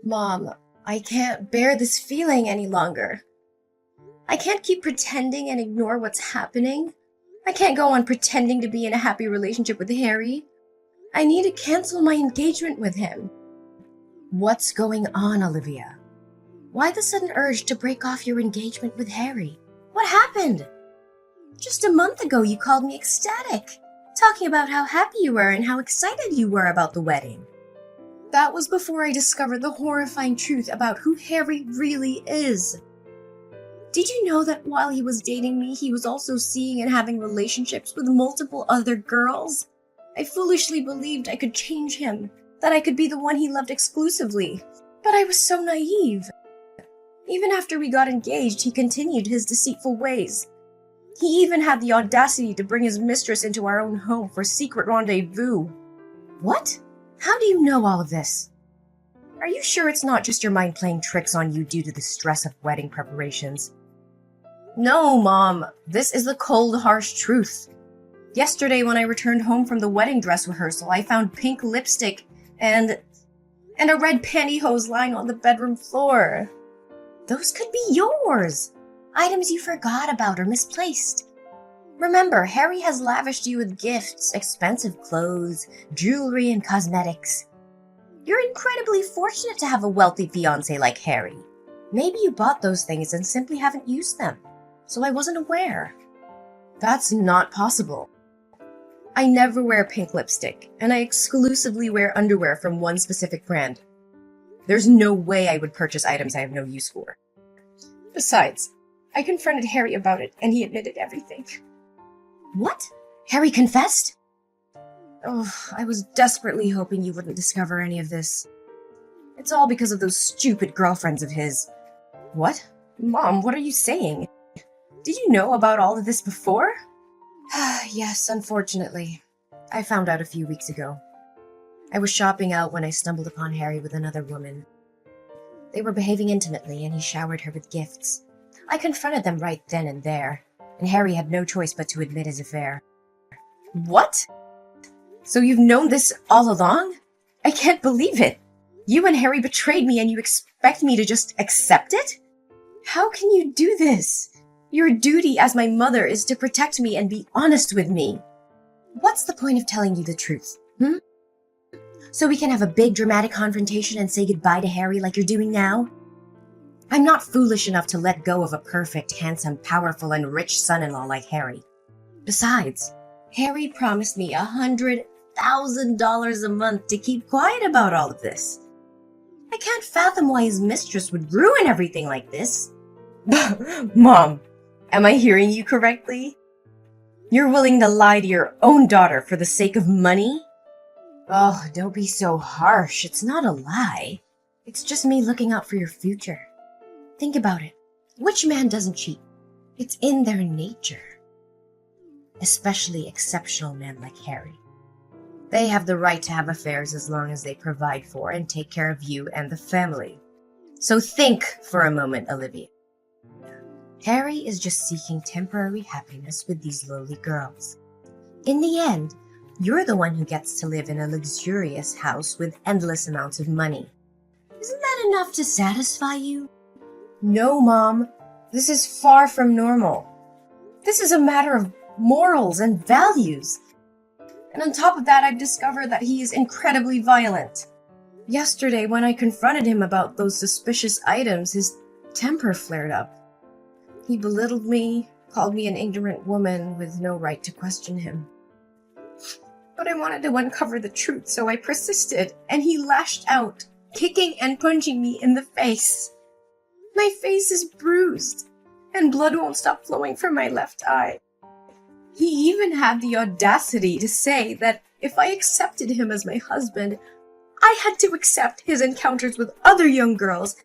Mom, I can't bear this feeling any longer. I can't keep pretending and ignore what's happening. I can't go on pretending to be in a happy relationship with Harry. I need to cancel my engagement with him. What's going on, Olivia? Why the sudden urge to break off your engagement with Harry? What happened? Just a month ago you called me ecstatic, talking about how happy you were and how excited you were about the wedding. That was before I discovered the horrifying truth about who Harry really is. Did you know that while he was dating me, he was also seeing and having relationships with multiple other girls? I foolishly believed I could change him, that I could be the one he loved exclusively. But I was so naive. Even after we got engaged, he continued his deceitful ways. He even had the audacity to bring his mistress into our own home for secret rendezvous. What? How do you know all of this? Are you sure it's not just your mind playing tricks on you due to the stress of wedding preparations? No, Mom. This is the cold, harsh truth. Yesterday, when I returned home from the wedding dress rehearsal, I found pink lipstick and a red pantyhose lying on the bedroom floor. Those could be yours. Items you forgot about or misplaced. Remember, Harry has lavished you with gifts, expensive clothes, jewelry, and cosmetics. You're incredibly fortunate to have a wealthy fiancé like Harry. Maybe you bought those things and simply haven't used them, so I wasn't aware. That's not possible. I never wear pink lipstick, and I exclusively wear underwear from one specific brand. There's no way I would purchase items I have no use for. Besides, I confronted Harry about it, and he admitted everything. What? Harry confessed? Oh, I was desperately hoping you wouldn't discover any of this. It's all because of those stupid girlfriends of his. What? Mom, what are you saying? Did you know about all of this before? Yes, unfortunately. I found out a few weeks ago. I was shopping out when I stumbled upon Harry with another woman. They were behaving intimately, and he showered her with gifts. I confronted them right then and there, and Harry had no choice but to admit his affair. What? So you've known this all along? I can't believe it. You and Harry betrayed me, and you expect me to just accept it? How can you do this? Your duty as my mother is to protect me and be honest with me. What's the point of telling you the truth, So we can have a big dramatic confrontation and say goodbye to Harry like you're doing now? I'm not foolish enough to let go of a perfect, handsome, powerful, and rich son-in-law like Harry. Besides, Harry promised me $100,000 a month to keep quiet about all of this. I can't fathom why his mistress would ruin everything like this. Mom, am I hearing you correctly? You're willing to lie to your own daughter for the sake of money? Oh, don't be so harsh. It's not a lie. It's just me looking out for your future. Think about it. Which man doesn't cheat? It's in their nature. Especially exceptional men like Harry. They have the right to have affairs as long as they provide for and take care of you and the family. So think for a moment, Olivia. Harry is just seeking temporary happiness with these lowly girls. In the end, you're the one who gets to live in a luxurious house with endless amounts of money. Isn't that enough to satisfy you? No, Mom. This is far from normal. This is a matter of morals and values. And on top of that, I've discovered that he is incredibly violent. Yesterday, when I confronted him about those suspicious items, his temper flared up. He belittled me, called me an ignorant woman with no right to question him. But I wanted to uncover the truth, so I persisted, and he lashed out, kicking and punching me in the face. My face is bruised, and blood won't stop flowing from my left eye. He even had the audacity to say that if I accepted him as my husband, I had to accept his encounters with other young girls,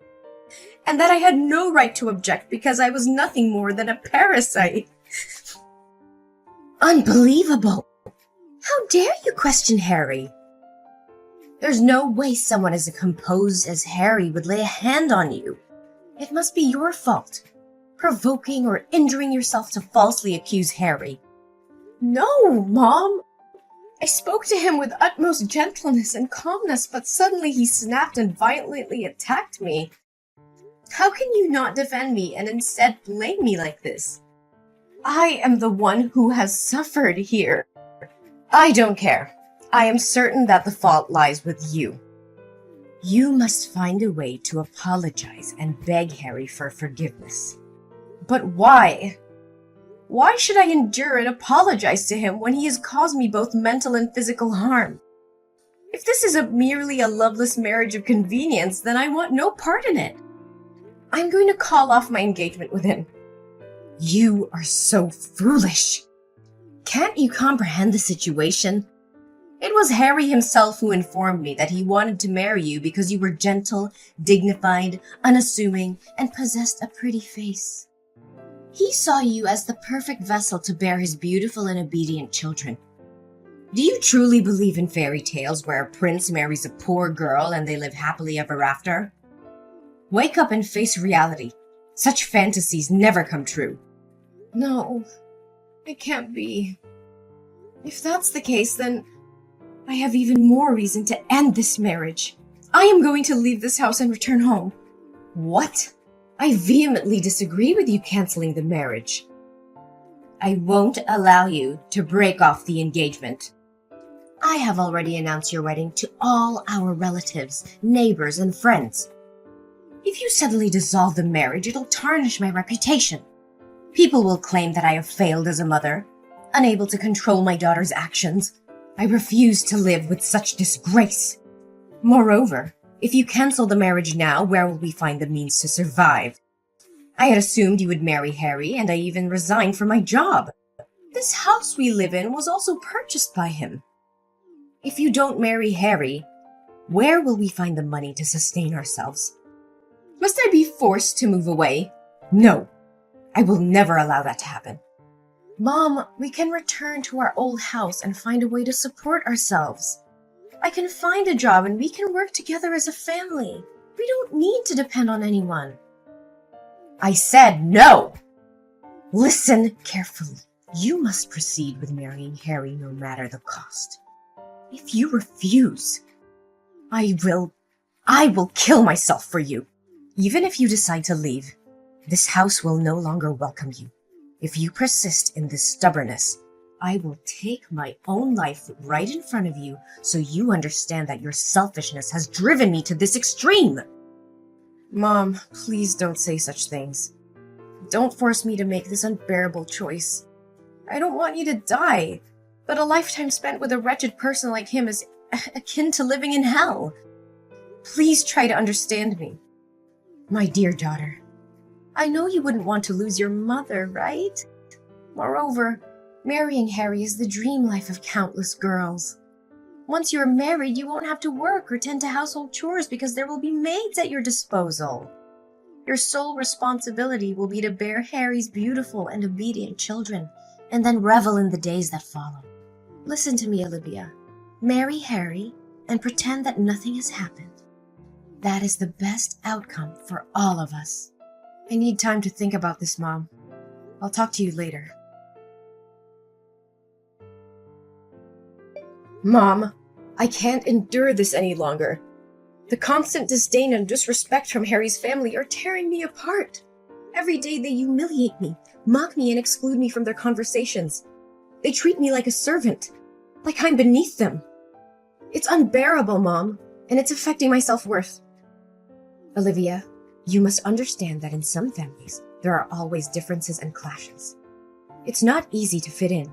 and that I had no right to object because I was nothing more than a parasite. Unbelievable! How dare you question Harry? There's no way someone as composed as Harry would lay a hand on you. It must be your fault, provoking or injuring yourself to falsely accuse Harry. No, Mom! I spoke to him with utmost gentleness and calmness, but suddenly he snapped and violently attacked me. How can you not defend me and instead blame me like this? I am the one who has suffered here. I don't care. I am certain that the fault lies with you. You must find a way to apologize and beg Harry for forgiveness. But why? Why should I endure and apologize to him when he has caused me both mental and physical harm? If this is merely a loveless marriage of convenience, then I want no part in it. I'm going to call off my engagement with him. You are so foolish. Can't you comprehend the situation? It was Harry himself who informed me that he wanted to marry you because you were gentle, dignified, unassuming, and possessed a pretty face. He saw you as the perfect vessel to bear his beautiful and obedient children. Do you truly believe in fairy tales where a prince marries a poor girl and they live happily ever after? Wake up and face reality. Such fantasies never come true. No, it can't be. If that's the case, then I have even more reason to end this marriage. I am going to leave this house and return home. What? I vehemently disagree with you canceling the marriage. I won't allow you to break off the engagement. I have already announced your wedding to all our relatives, neighbors, and friends. If you suddenly dissolve the marriage, it'll tarnish my reputation. People will claim that I have failed as a mother, unable to control my daughter's actions. I refuse to live with such disgrace. Moreover, if you cancel the marriage now, where will we find the means to survive? I had assumed you would marry Harry, and I even resigned from my job. This house we live in was also purchased by him. If you don't marry Harry, where will we find the money to sustain ourselves? Must I be forced to move away? No, I will never allow that to happen. Mom, we can return to our old house and find a way to support ourselves. I can find a job and we can work together as a family. We don't need to depend on anyone. I said no! Listen carefully. You must proceed with marrying Harry no matter the cost. If you refuse, I will kill myself for you. Even if you decide to leave, this house will no longer welcome you. If you persist in this stubbornness, I will take my own life right in front of you so you understand that your selfishness has driven me to this extreme. Mom, please don't say such things. Don't force me to make this unbearable choice. I don't want you to die, but a lifetime spent with a wretched person like him is akin to living in hell. Please try to understand me. My dear daughter, I know you wouldn't want to lose your mother, right? Moreover, marrying Harry is the dream life of countless girls. Once you're married, you won't have to work or tend to household chores because there will be maids at your disposal. Your sole responsibility will be to bear Harry's beautiful and obedient children, and then revel in the days that follow. Listen to me, Olivia. Marry Harry and pretend that nothing has happened. That is the best outcome for all of us. I need time to think about this, Mom. I'll talk to you later. Mom, I can't endure this any longer. The constant disdain and disrespect from Harry's family are tearing me apart. Every day they humiliate me, mock me, and exclude me from their conversations. They treat me like a servant, like I'm beneath them. It's unbearable, Mom, and it's affecting my self-worth. Olivia, you must understand that in some families, there are always differences and clashes. It's not easy to fit in,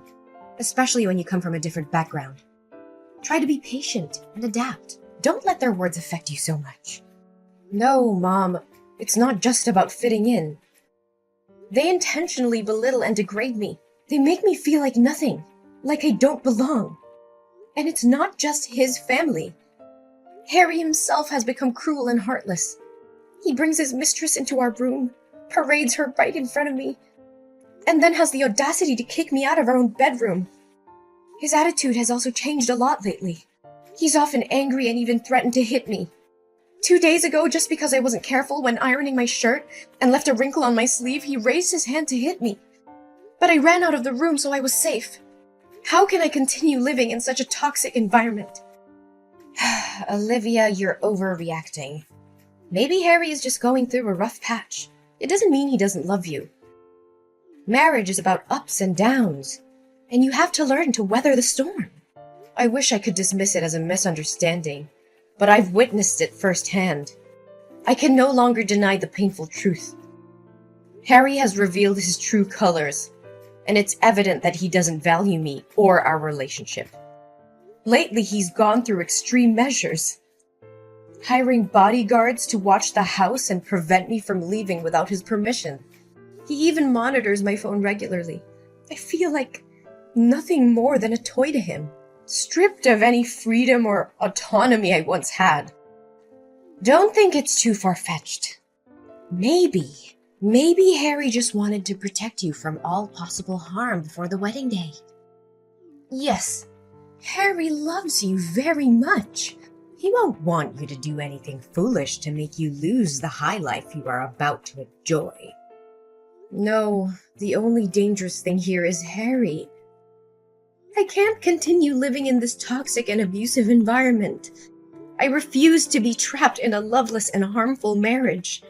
especially when you come from a different background. Try to be patient and adapt. Don't let their words affect you so much. No, Mom, it's not just about fitting in. They intentionally belittle and degrade me. They make me feel like nothing, like I don't belong. And it's not just his family. Harry himself has become cruel and heartless. He brings his mistress into our room, parades her right in front of me, and then has the audacity to kick me out of our own bedroom. His attitude has also changed a lot lately. He's often angry and even threatened to hit me. 2 days ago, just because I wasn't careful when ironing my shirt and left a wrinkle on my sleeve, he raised his hand to hit me. But I ran out of the room, so I was safe. How can I continue living in such a toxic environment? Olivia, you're overreacting. Maybe Harry is just going through a rough patch. It doesn't mean he doesn't love you. Marriage is about ups and downs, and you have to learn to weather the storm. I wish I could dismiss it as a misunderstanding, but I've witnessed it firsthand. I can no longer deny the painful truth. Harry has revealed his true colors, and it's evident that he doesn't value me or our relationship. Lately, he's gone through extreme measures, hiring bodyguards to watch the house and prevent me from leaving without his permission. He even monitors my phone regularly. I feel like nothing more than a toy to him, stripped of any freedom or autonomy I once had. Don't think it's too far-fetched. Maybe Harry just wanted to protect you from all possible harm before the wedding day. Yes, Harry loves you very much. He won't want you to do anything foolish to make you lose the high life you are about to enjoy. No, the only dangerous thing here is Harry. I can't continue living in this toxic and abusive environment. I refuse to be trapped in a loveless and harmful marriage.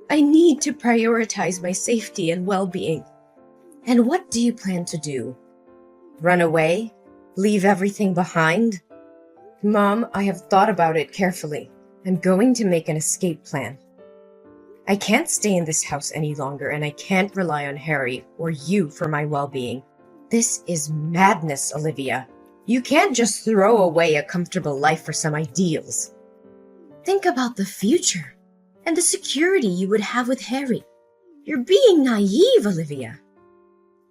I need to prioritize my safety and well-being. And what do you plan to do? Run away? Leave everything behind? Mom, I have thought about it carefully. I'm going to make an escape plan. I can't stay in this house any longer, and I can't rely on Harry or you for my well-being. This is madness, Olivia. You can't just throw away a comfortable life for some ideals. Think about the future and the security you would have with Harry. You're being naive, Olivia.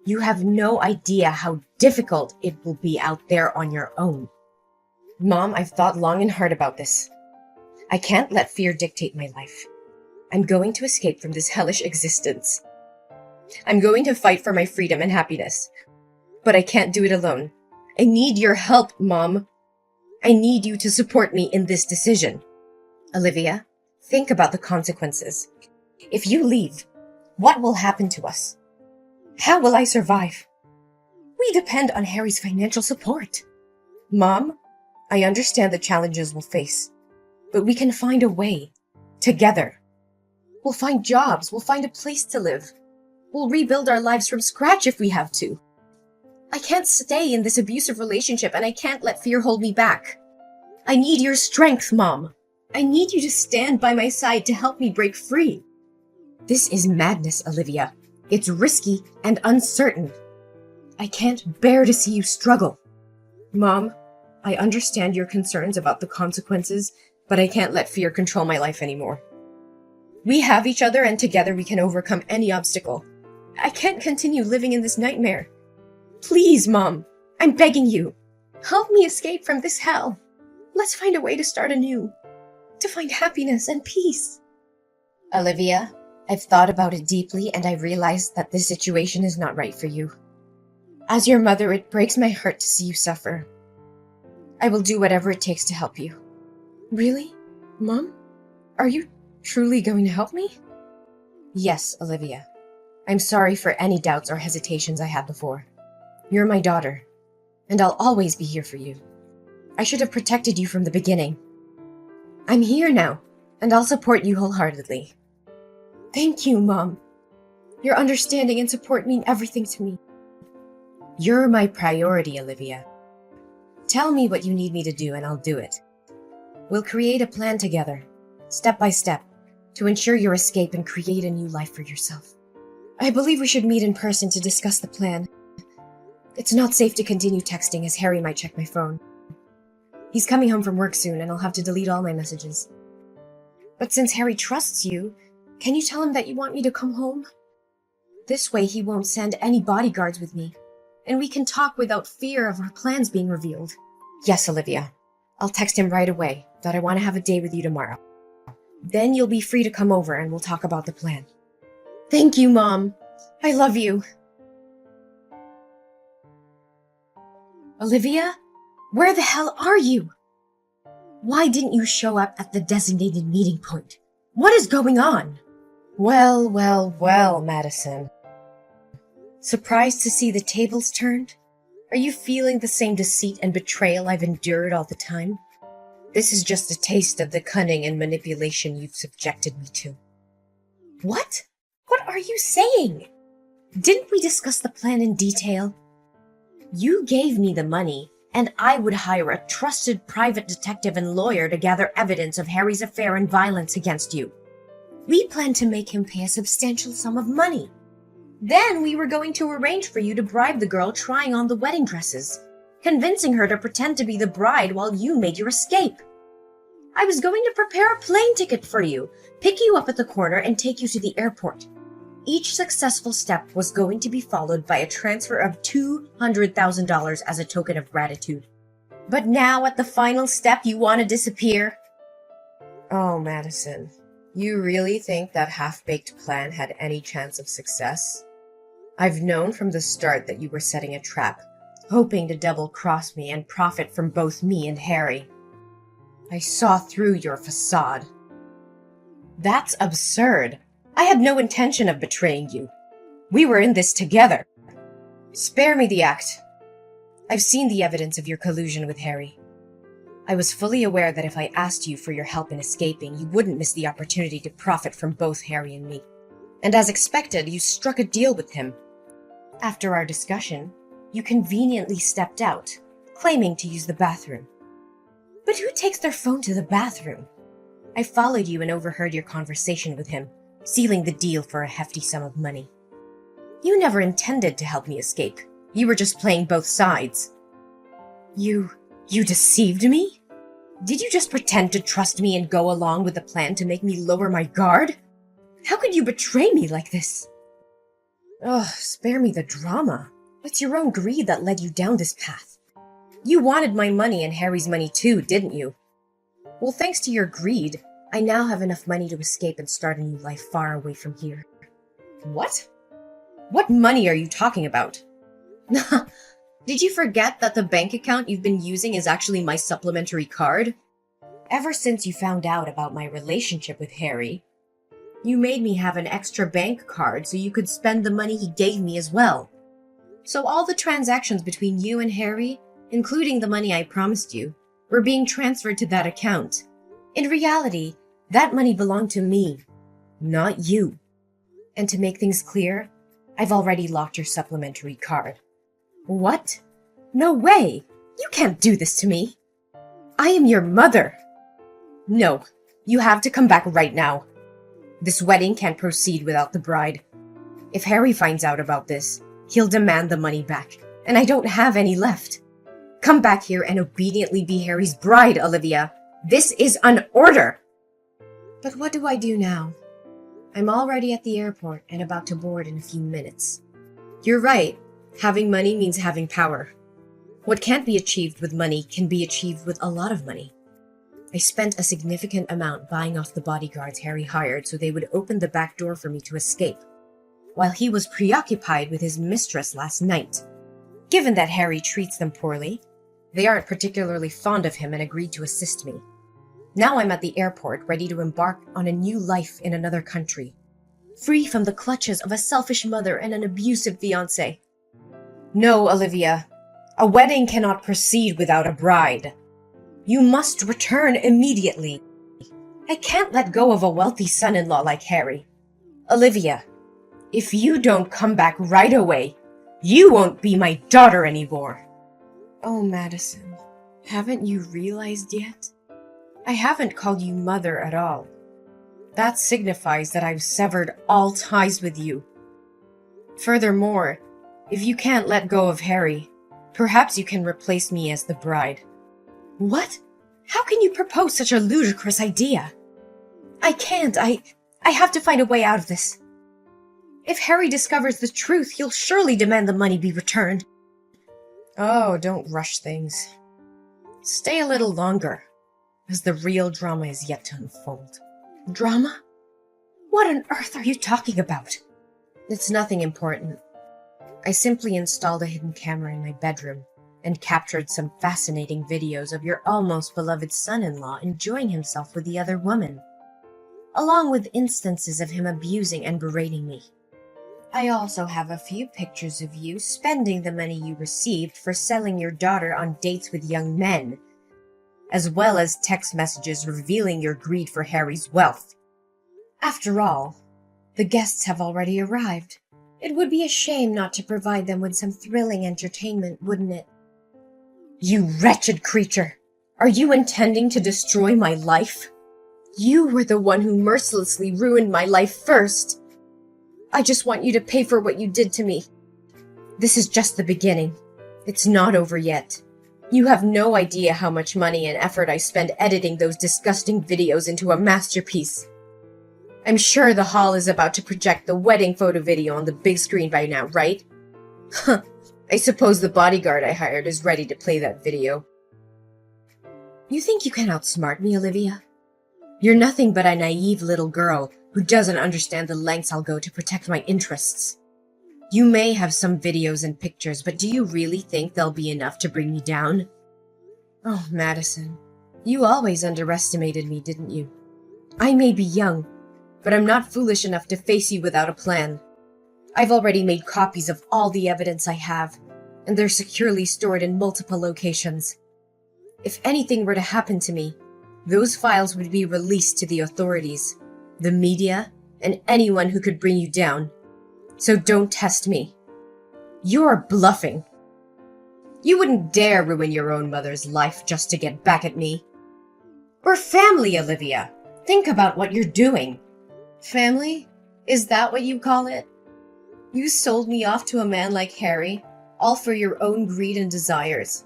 You have no idea how difficult it will be out there on your own. Mom, I've thought long and hard about this. I can't let fear dictate my life. I'm going to escape from this hellish existence. I'm going to fight for my freedom and happiness. But I can't do it alone. I need your help, Mom. I need you to support me in this decision. Olivia, think about the consequences. If you leave, what will happen to us? How will I survive? We depend on Harry's financial support. Mom, I understand the challenges we'll face, but we can find a way. Together. We'll find jobs. We'll find a place to live. We'll rebuild our lives from scratch if we have to. I can't stay in this abusive relationship, and I can't let fear hold me back. I need your strength, Mom. I need you to stand by my side to help me break free. This is madness, Olivia. It's risky and uncertain. I can't bear to see you struggle. Mom, I understand your concerns about the consequences, but I can't let fear control my life anymore. We have each other, and together we can overcome any obstacle. I can't continue living in this nightmare. Please, Mom, I'm begging you. Help me escape from this hell. Let's find a way to start anew. To find happiness and peace. Olivia, I've thought about it deeply, and I realized that this situation is not right for you. As your mother, it breaks my heart to see you suffer. I will do whatever it takes to help you. Really? Mom? Are you truly going to help me? Yes, Olivia. I'm sorry for any doubts or hesitations I had before. You're my daughter, and I'll always be here for you. I should have protected you from the beginning. I'm here now, and I'll support you wholeheartedly. Thank you, Mom. Your understanding and support mean everything to me. You're my priority, Olivia. Tell me what you need me to do, and I'll do it. We'll create a plan together, step by step, to ensure your escape and create a new life for yourself. I believe we should meet in person to discuss the plan. It's not safe to continue texting, as Harry might check my phone. He's coming home from work soon, and I'll have to delete all my messages. But since Harry trusts you, can you tell him that you want me to come home? This way he won't send any bodyguards with me, and we can talk without fear of our plans being revealed. Yes, Olivia. I'll text him right away that I want to have a day with you tomorrow. Then you'll be free to come over and we'll talk about the plan. Thank you, Mom. I love you. Olivia? Where the hell are you? Why didn't you show up at the designated meeting point? What is going on? Well, Madison. Surprised to see the tables turned? Are you feeling the same deceit and betrayal I've endured all the time? This is just a taste of the cunning and manipulation you've subjected me to. What? What are you saying? Didn't we discuss the plan in detail? You gave me the money, and I would hire a trusted private detective and lawyer to gather evidence of Harry's affair and violence against you. We planned to make him pay a substantial sum of money. Then we were going to arrange for you to bribe the girl trying on the wedding dresses, convincing her to pretend to be the bride while you made your escape. I was going to prepare a plane ticket for you, pick you up at the corner, and take you to the airport. Each successful step was going to be followed by a transfer of $200,000 as a token of gratitude. But now, at the final step, you want to disappear? Oh, Madison, you really think that half-baked plan had any chance of success? I've known from the start that you were setting a trap, hoping to double-cross me and profit from both me and Harry. I saw through your facade. That's absurd. I had no intention of betraying you. We were in this together. Spare me the act. I've seen the evidence of your collusion with Harry. I was fully aware that if I asked you for your help in escaping, you wouldn't miss the opportunity to profit from both Harry and me. And as expected, you struck a deal with him. After our discussion, you conveniently stepped out, claiming to use the bathroom. But who takes their phone to the bathroom? I followed you and overheard your conversation with him, sealing the deal for a hefty sum of money. You never intended to help me escape. You were just playing both sides. You deceived me? Did you just pretend to trust me and go along with the plan to make me lower my guard? How could you betray me like this? Ugh, spare me the drama. It's your own greed that led you down this path. You wanted my money and Harry's money too, didn't you? Well, thanks to your greed, I now have enough money to escape and start a new life far away from here. What? What money are you talking about? Did you forget that the bank account you've been using is actually my supplementary card? Ever since you found out about my relationship with Harry, you made me have an extra bank card so you could spend the money he gave me as well. So all the transactions between you and Harry, including the money I promised you, were being transferred to that account. In reality, that money belonged to me, not you. And to make things clear, I've already locked your supplementary card. What? No way! You can't do this to me! I am your mother! No, you have to come back right now. This wedding can't proceed without the bride. If Harry finds out about this, he'll demand the money back, and I don't have any left. Come back here and obediently be Harry's bride, Olivia. This is an order! But what do I do now? I'm already at the airport and about to board in a few minutes. You're right. Having money means having power. What can't be achieved with money can be achieved with a lot of money. I spent a significant amount buying off the bodyguards Harry hired so they would open the back door for me to escape, while he was preoccupied with his mistress last night. Given that Harry treats them poorly, they aren't particularly fond of him and agreed to assist me. Now I'm at the airport, ready to embark on a new life in another country, free from the clutches of a selfish mother and an abusive fiancé. No, Olivia. A wedding cannot proceed without a bride. You must return immediately. I can't let go of a wealthy son-in-law like Harry. Olivia, if you don't come back right away, you won't be my daughter anymore. Oh, Madison, haven't you realized yet? I haven't called you mother at all. That signifies that I've severed all ties with you. Furthermore, if you can't let go of Harry, perhaps you can replace me as the bride. What? How can you propose such a ludicrous idea? I can't. I have to find a way out of this. If Harry discovers the truth, he'll surely demand the money be returned. Oh, don't rush things. Stay a little longer, as the real drama is yet to unfold. Drama? What on earth are you talking about? It's nothing important. I simply installed a hidden camera in my bedroom and captured some fascinating videos of your almost beloved son-in-law enjoying himself with the other woman, along with instances of him abusing and berating me. I also have a few pictures of you spending the money you received for selling your daughter on dates with young men, as well as text messages revealing your greed for Harry's wealth. After all, the guests have already arrived. It would be a shame not to provide them with some thrilling entertainment, wouldn't it? You wretched creature! Are you intending to destroy my life? You were the one who mercilessly ruined my life first. I just want you to pay for what you did to me. This is just the beginning. It's not over yet. You have no idea how much money and effort I spend editing those disgusting videos into a masterpiece. I'm sure the hall is about to project the wedding photo video on the big screen by now, right? Huh. I suppose the bodyguard I hired is ready to play that video. You think you can outsmart me, Olivia? You're nothing but a naive little girl who doesn't understand the lengths I'll go to protect my interests. You may have some videos and pictures, but do you really think they'll be enough to bring me down? Oh, Madison, you always underestimated me, didn't you? I may be young, but I'm not foolish enough to face you without a plan. I've already made copies of all the evidence I have, and they're securely stored in multiple locations. If anything were to happen to me, those files would be released to the authorities, the media, and anyone who could bring you down. So don't test me. You're bluffing. You wouldn't dare ruin your own mother's life just to get back at me. We're family, Olivia. Think about what you're doing. Family? Is that what you call it? You sold me off to a man like Harry, all for your own greed and desires.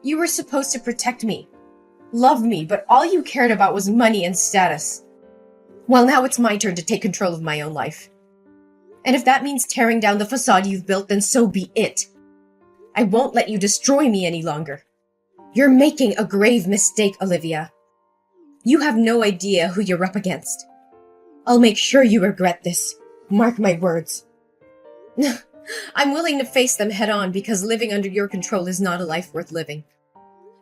You were supposed to protect me, love me, but all you cared about was money and status. Well, now it's my turn to take control of my own life. And if that means tearing down the facade you've built, then so be it. I won't let you destroy me any longer. You're making a grave mistake, Olivia. You have no idea who you're up against. I'll make sure you regret this. Mark my words. I'm willing to face them head on because living under your control is not a life worth living.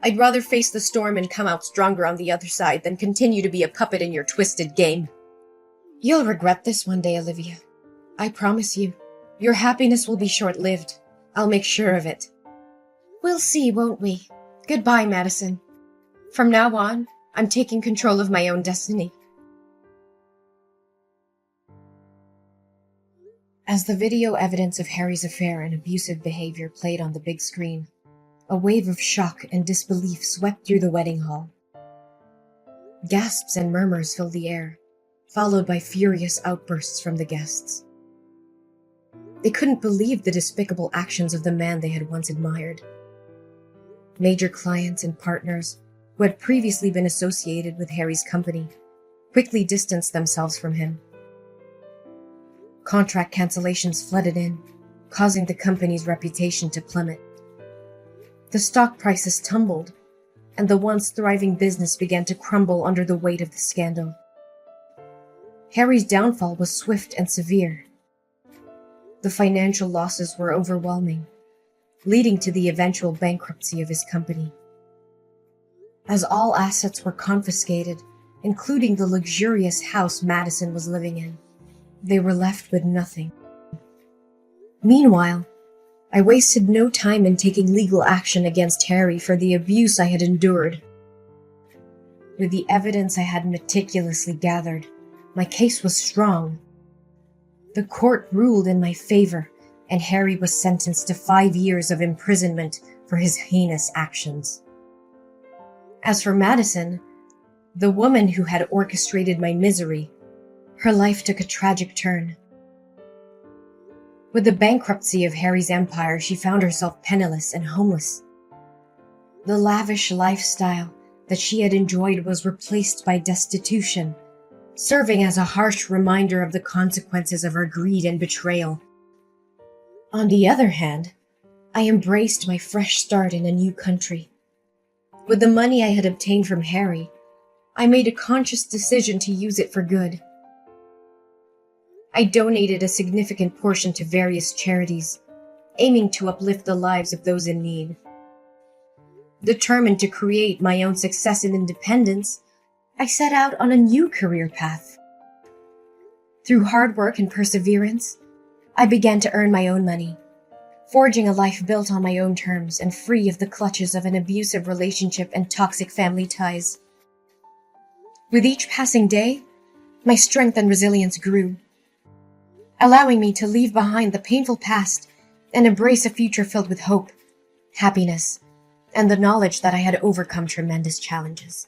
I'd rather face the storm and come out stronger on the other side than continue to be a puppet in your twisted game. You'll regret this one day, Olivia. I promise you. Your happiness will be short-lived. I'll make sure of it. We'll see, won't we? Goodbye, Madison. From now on, I'm taking control of my own destiny. As the video evidence of Harry's affair and abusive behavior played on the big screen, a wave of shock and disbelief swept through the wedding hall. Gasps and murmurs filled the air, followed by furious outbursts from the guests. They couldn't believe the despicable actions of the man they had once admired. Major clients and partners, who had previously been associated with Harry's company, quickly distanced themselves from him. Contract cancellations flooded in, causing the company's reputation to plummet. The stock prices tumbled, and the once thriving business began to crumble under the weight of the scandal. Harry's downfall was swift and severe. The financial losses were overwhelming, leading to the eventual bankruptcy of his company. As all assets were confiscated, including the luxurious house Madison was living in, they were left with nothing. Meanwhile, I wasted no time in taking legal action against Harry for the abuse I had endured. With the evidence I had meticulously gathered, my case was strong. The court ruled in my favor, and Harry was sentenced to 5 years of imprisonment for his heinous actions. As for Madison, the woman who had orchestrated my misery, her life took a tragic turn. With the bankruptcy of Harry's empire, she found herself penniless and homeless. The lavish lifestyle that she had enjoyed was replaced by destitution, serving as a harsh reminder of the consequences of her greed and betrayal. On the other hand, I embraced my fresh start in a new country. With the money I had obtained from Harry, I made a conscious decision to use it for good. I donated a significant portion to various charities, aiming to uplift the lives of those in need. Determined to create my own success and independence, I set out on a new career path. Through hard work and perseverance, I began to earn my own money, forging a life built on my own terms and free of the clutches of an abusive relationship and toxic family ties. With each passing day, my strength and resilience grew, allowing me to leave behind the painful past and embrace a future filled with hope, happiness, and the knowledge that I had overcome tremendous challenges.